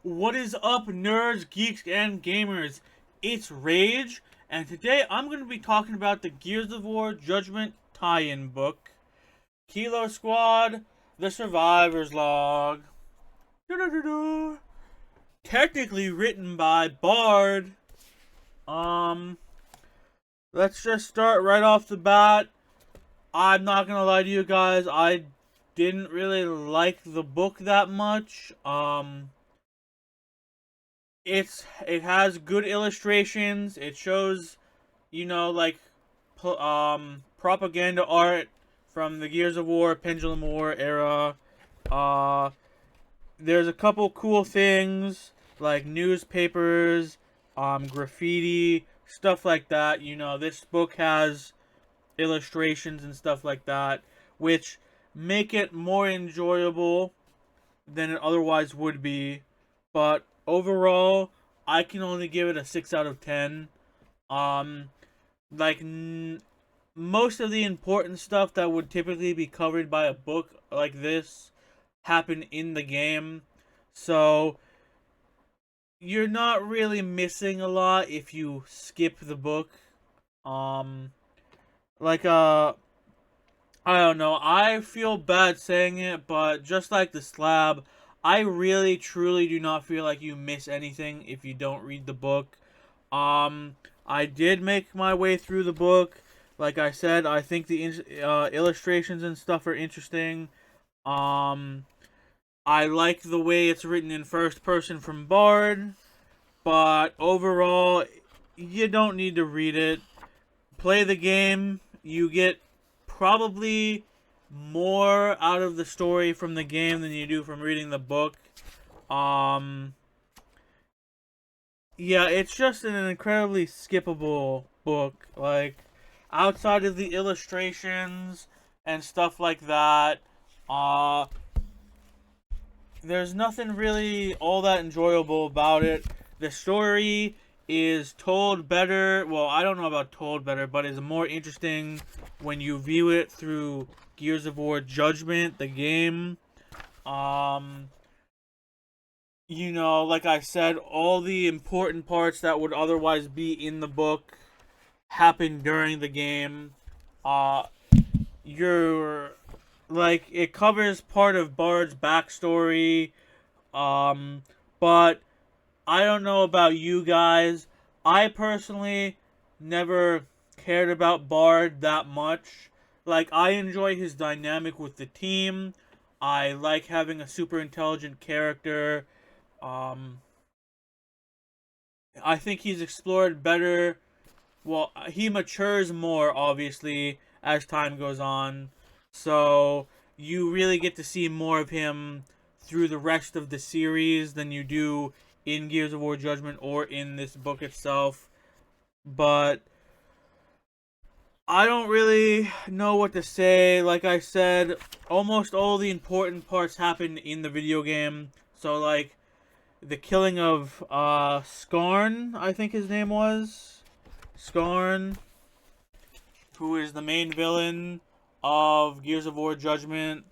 What is up, nerds, geeks, and gamers? It's Rage, and today I'm going to be talking about the Gears of War Judgment tie-in book, Kilo Squad: The Survivor's Log. Doo-doo-doo-doo. Technically written by Bard. Um, let's just start right off the bat. I'm not gonna lie to you guys, I didn't really like the book that much. It has good illustrations. It shows, like propaganda art from the Gears of War, Pendulum War era. Uh, there's a couple cool things like newspapers, graffiti, stuff like that. This book has illustrations and stuff like that, which make it more enjoyable than it otherwise would be. But overall, I can only give it a 6 out of 10. Um, like, most of the important stuff that would typically be covered by a book like this happen in the game. So, you're not really missing a lot if you skip the book. Um, like, I don't know. I feel bad saying it, but just like the slab, I really truly do not feel like you miss anything if you don't read the book. I did make my way through the book. Like I said, I think the illustrations and stuff are interesting. Um, I like the way it's written in first person from Bard, but overall, you don't need to read it. Play the game. You get probably more out of the story from the game than you do from reading the book. Um, yeah, it's just an incredibly skippable book. Like, outside of the illustrations and stuff like that, uh, there's nothing really all that enjoyable about it. The story is told better. Well, I don't know about told better, but is more interesting when you view it through Gears of War Judgment, the game. Um, like I said, all the important parts that would otherwise be in the book happen during the game. Uh, you're like it covers part of Bard's backstory. Um, but I don't know about you guys. I personally never cared about Bard that much. Like, I enjoy his dynamic with the team. I like having a super intelligent character. Um, I think he's explored better. Well, he matures more, obviously, as time goes on. So, you really get to see more of him through the rest of the series than you do in Gears of War Judgment or in this book itself. But I don't really know what to say. Like I said, almost all the important parts happen in the video game. So, like, the killing of Skarn, I think his name was. Skarn, who is the main villain of Gears of War Judgment.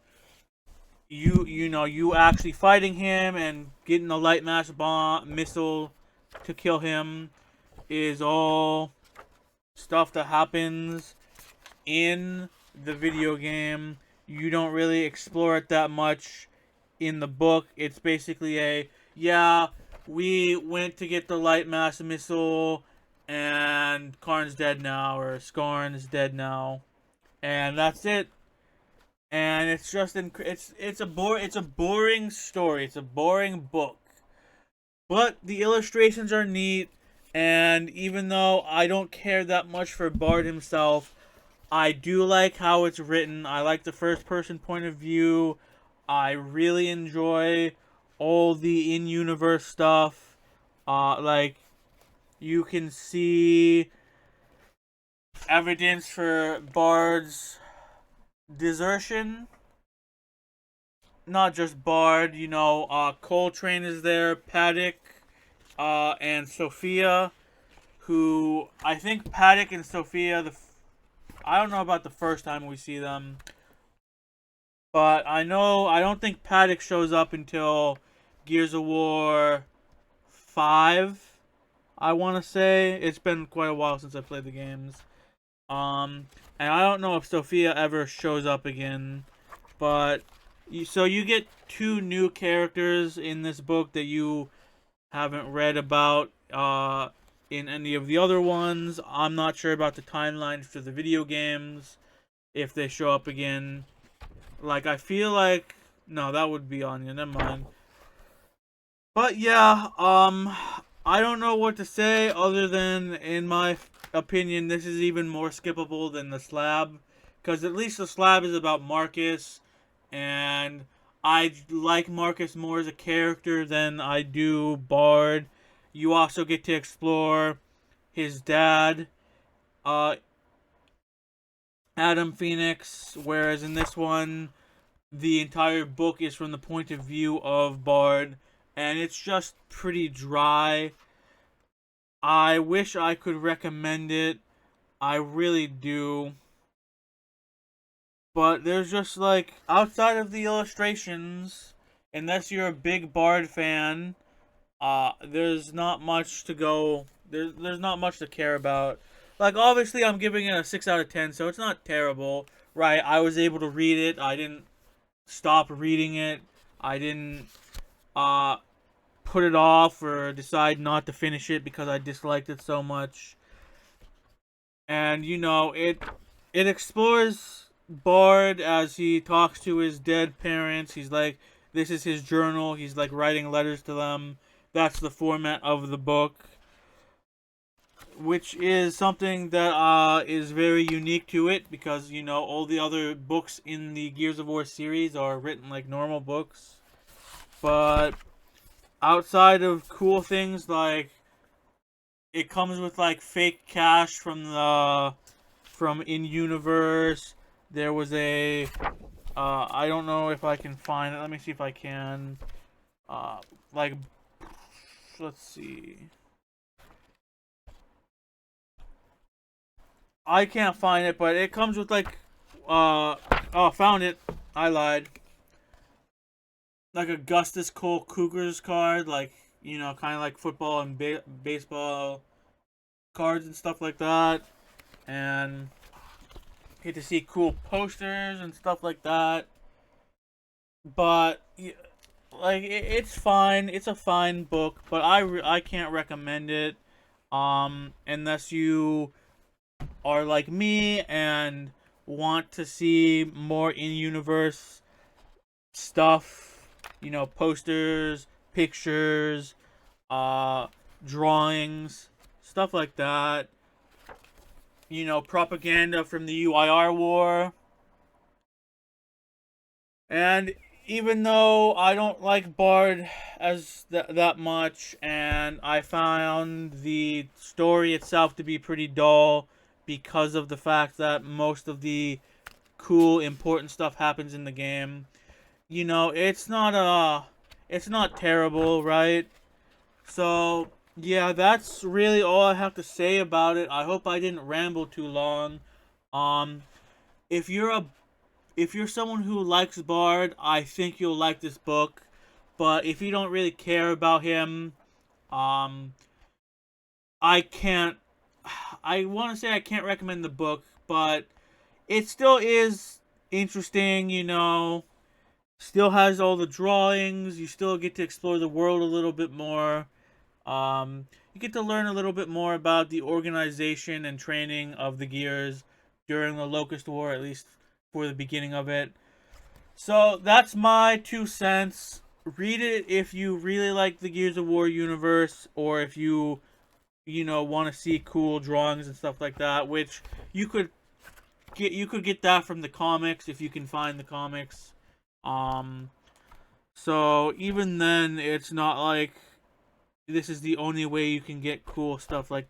You actually fighting him and getting a light mass bomb missile to kill him is all stuff that happens in the video game. You don't really explore it that much in the book. It's basically yeah, we went to get the light mass missile and Karn's dead now, or Skarn's dead now, and that's it. And it's just it's a boring story. It's a boring book. But the illustrations are neat, and even though I don't care that much for Bard himself, I do like how it's written. I like the first person point of view. I really enjoy all the in universe stuff. Like, you can see evidence for Bard's desertion. Not just Bard, Coltrane is there, Paddock, and Sophia, who I think Paddock and Sophia, I don't know about the first time we see them, but I don't think Paddock shows up until Gears of War 5, I want to say. It's been quite a while since I played the games. And I don't know if Sophia ever shows up again, but so you get 2 new characters in this book that you haven't read about in any of the other ones. I'm not sure about the timeline for the video games, if they show up again. Like, I feel like... No, that would be Anya, never mind. But yeah, I don't know what to say other than, in my opinion, this is even more skippable than the Slab. Because at least the Slab is about Marcus, and I like Marcus more as a character than I do Bard. You also get to explore his dad, Adam Phoenix, whereas in this one, the entire book is from the point of view of Bard, and it's just pretty dry. I wish I could recommend it. I really do. But there's just like, outside of the illustrations, unless you're a big Bard fan, there's not much to go. There's not much to care about. Like, obviously, I'm giving it a 6 out of 10, so it's not terrible, right? I was able to read it. I didn't stop reading it. I didn't put it off or decide not to finish it because I disliked it so much. And you know, it explores Bard as he talks to his dead parents. He's like, this is his journal. He's like writing letters to them. That's the format of the book, which is something that is very unique to it, because you know all the other books in the Gears of War series are written like normal books. But outside of cool things like it comes with like fake cash from in-universe. There was a I don't know if I can find it. Let me see if I can. Like, let's see. I can't find it, but it comes with like oh, found it. I lied. Like Augustus Cole Cougars card, like, you know, kind of like football and baseball cards and stuff like that. And get to see cool posters and stuff like that. But like, it's fine. It's a fine book, but I can't recommend it unless you are like me and want to see more in-universe stuff, you know, posters, pictures, drawings, stuff like that. You know, propaganda from the UIR war. And even though I don't like Bard as that much, and I found the story itself to be pretty dull because of the fact that most of the cool, important stuff happens in the game, you know, it's not terrible, right? So yeah, that's really all I have to say about it. I hope I didn't ramble too long. Um, if you're someone who likes Bard, I think you'll like this book. But if you don't really care about him, um, I can't. I want to say I can't recommend the book, but it still is interesting. You know, still has all the drawings. You still get to explore the world a little bit more. You get to learn a little bit more about the organization and training of the Gears during the Locust War, at least for the beginning of it. So that's my 2 cents. Read it if you really like the Gears of War universe, or if you know, want to see cool drawings and stuff like that, which you could get that from the comics if you can find the comics. So even then, it's not like this is the only way you can get cool stuff like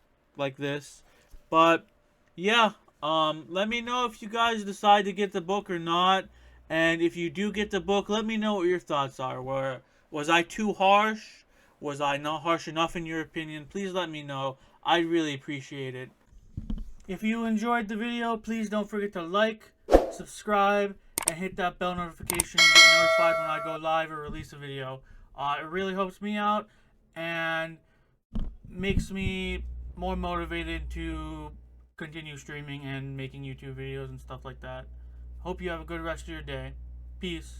this. But yeah, let me know if you guys decide to get the book or not. And if you do get the book, let me know what your thoughts are. Was I too harsh? Was I not harsh enough in your opinion? Please let me know. I'd really appreciate it. If you enjoyed the video, please don't forget to like, subscribe, and hit that bell notification to get notified when I go live or release a video. It really helps me out and makes me more motivated to continue streaming and making YouTube videos and stuff like that. Hope you have a good rest of your day. Peace.